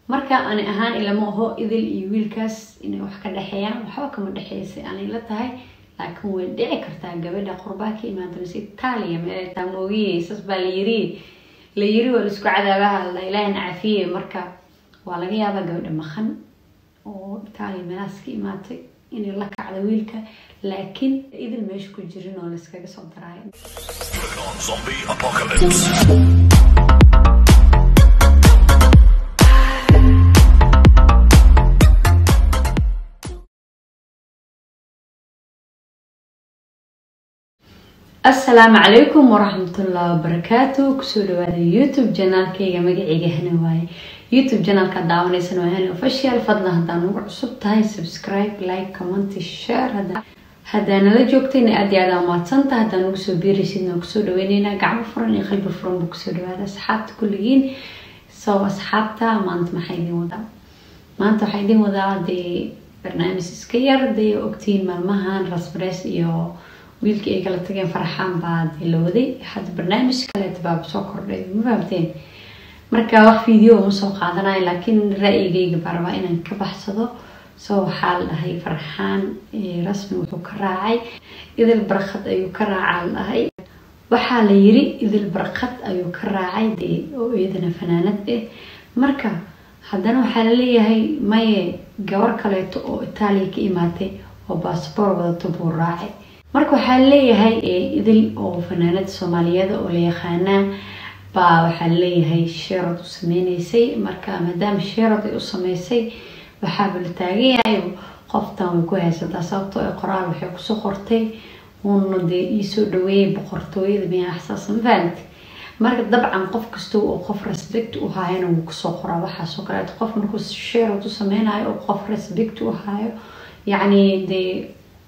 marka ani ahaan ilama aho idil iyo wiilkaas inay wax ka dhaxeeyaan waxba kama dhaxeysay ani la tahay laakiin way dhici kartaa gabadha qurbaa ka imaado si Italiya meel taamooyis baa la yiri wal isku cadaabaha la ilaahay naafiye marka waa laga yaabaa gabadha maqan oo Italiya meelaas ka imaatay inay la kacdo wiilka laakiin idil meesha ku jirin oo la iskaga soo daraayo Zombie apocalypse. السلام عليكم ورحمة الله وبركاته كسولو هذا يوتيوب جانال كيغا مقعيغا هنا واي يوتيوب جانال كداوني سنو هنا وفشيال فضلا هدانو عصب تاي سبسكرايب لايك كومنت شير هدانا لجوكتين ادي عدا ماتسانتا هدانو كسو بيري سيدنا كسولو وينينا قعب فراني قلب فران بكسولو هذا صحابت كلين سو أصحابتا مانت محايدين ودا مانت محايدين ودا دي برنامج سكير دي اوكتين مالمهان راسبريس iyo wiilkii ay kala tageen farxaan baad ilowday had barnaamij kale tabaab soo kordhay ma fahamteen marka wax video ma soo qaadanayo laakiin ra'yigayga baraba inaan ka baxsado soo xaal dhahay farxaan rasmi wuxuu ka raacay idil barqad ayuu ka raacay waxa la yiri idil barqad ayuu ka raacay oo iyadana fanaanad marka haddana waxa la leeyahay maye gabar kale oo Italiya ka imaatay oo baasaboor wadato buu raacay marka waxa leeyahay idil oo fanaanad Soomaaliyeed oo la yaqaan baa waxa leeyahay sheerad u sameeysay marka maadaama sheerad ay u sameysay waxa bil taagay qoftan way ku haysataa sababtoo ay qoraal waxay ku soo qortay ونودي يسودوي بقرطوي ذي أحساس مفانت مرة طبعا قف كستو وقف رسبكت وهاي أنا وكسوقرا وحا سكرات قف مركز الشير وتسمين هاي وقف رسبكت وهاي يعني دي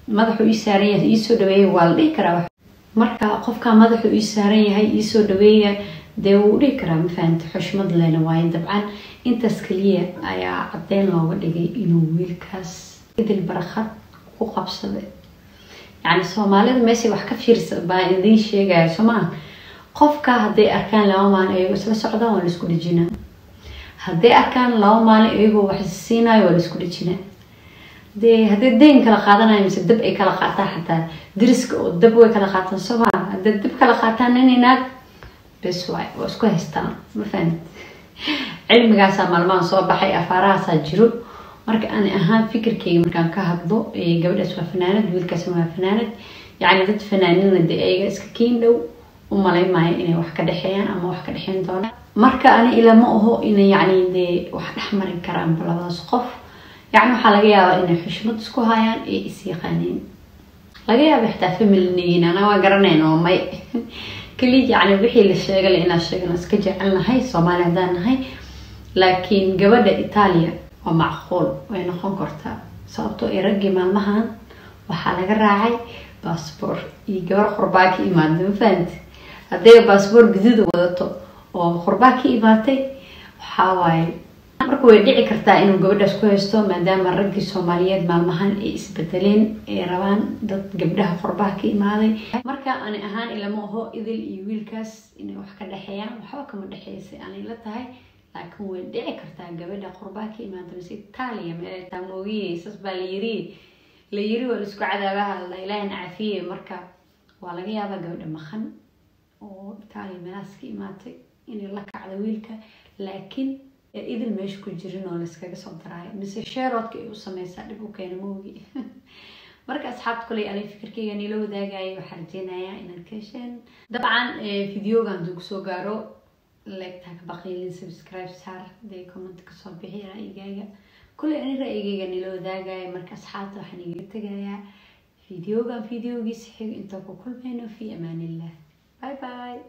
مدحو يسارية يسودوي والدي كرا مركا قف كان مدحو يسارية هاي يسودوي دي ودي كرا مفانت حشمد لنا وايد طبعا انت سكلية ايا عدين لو ودي انو ويلكاس إذا البرخات وقبصة يعني Soomaalida meesha wax ka fiirsan baa idin sheegay Soomaa qofka haday arkaan laba maalin ay isla socdaan waa isku dhijinaa haday arkaan laba maalin ayagu wax siinayo waa isku dhijinaa haday deen kala qaadanayo mise dab ay kala qaataan xataa diriska oo dab way kala qaataan Soomaa haday dab kala qaataan inaad bes waa isku haystaan ma fahant cilmigaas maalmahan soo baxay afaaraha jiro marka ani ahaan fikirkeyga markaan ka hadlo gabadhaas waa fanaanad wiilkaas waa fanaanad yani dad fanaaniinada ayaga iska kiin dhow u maleymaayo inay wax ka dhaxeeyaan ama wax ka dhaxeyn doonaan marka ani ilama aho inay yani wax dhaxmari karaan labadaas qof yani waxa laga yaabaa inay xushmad isku hayaan ee is yaqaaneen laga yaabaa xitaa family ana waa garanayno may kaliya yani wixii la sheegay inaan sheegno iska jecelnahay Soomaali hadaan nahay laakiin gabadha Italiya ومعقول وين نكون كرتا صابتو إرجع مالمهان وحالة راعي باسبور يجور خرباكي إيمان فهمت هذا باسبور جديد وضعته وخرباكي إيماتي وحاول مركو يدعي كرتا إنه جبده سكويستو ما دام الرجل الصوماليات مالمهان إسبتلين روان ضد جبده خرباكي إيماني مركا أنا أهان إلا مو هو إذا اليويلكاس إنه وحكي الحياة وحكم الحياة يعني لا تهاي لكن ودعي كرتا قبل قرباكي ما تمسي Italiya meel taamooyis baa la yiri wal isku cadaabaha la ilaahay naafiye marka waa laga yaabaa gabadha maqan oo Italiya meelaas ka imaatay in la kacdo wiilka laakiin idil meesha ku jirin oo la iskaga soo daraayo mise sheerodka ay u sameeysaa dib u keenay moogi marka asxaabta kulay aan fikirkeyga nila wadaagay waxaan rajeynayaa inaad ka hesheen dabcan videogan duu soo gaaro like تاك بقيلين سبسكرايب صار دي كومنت كسر بحي رأيجايا كل أنا رأيجايا نلو داجاي مركز حاطة حنيجي تجايا فيديو جيس حلو انتوا كل بينه في أمان الله باي باي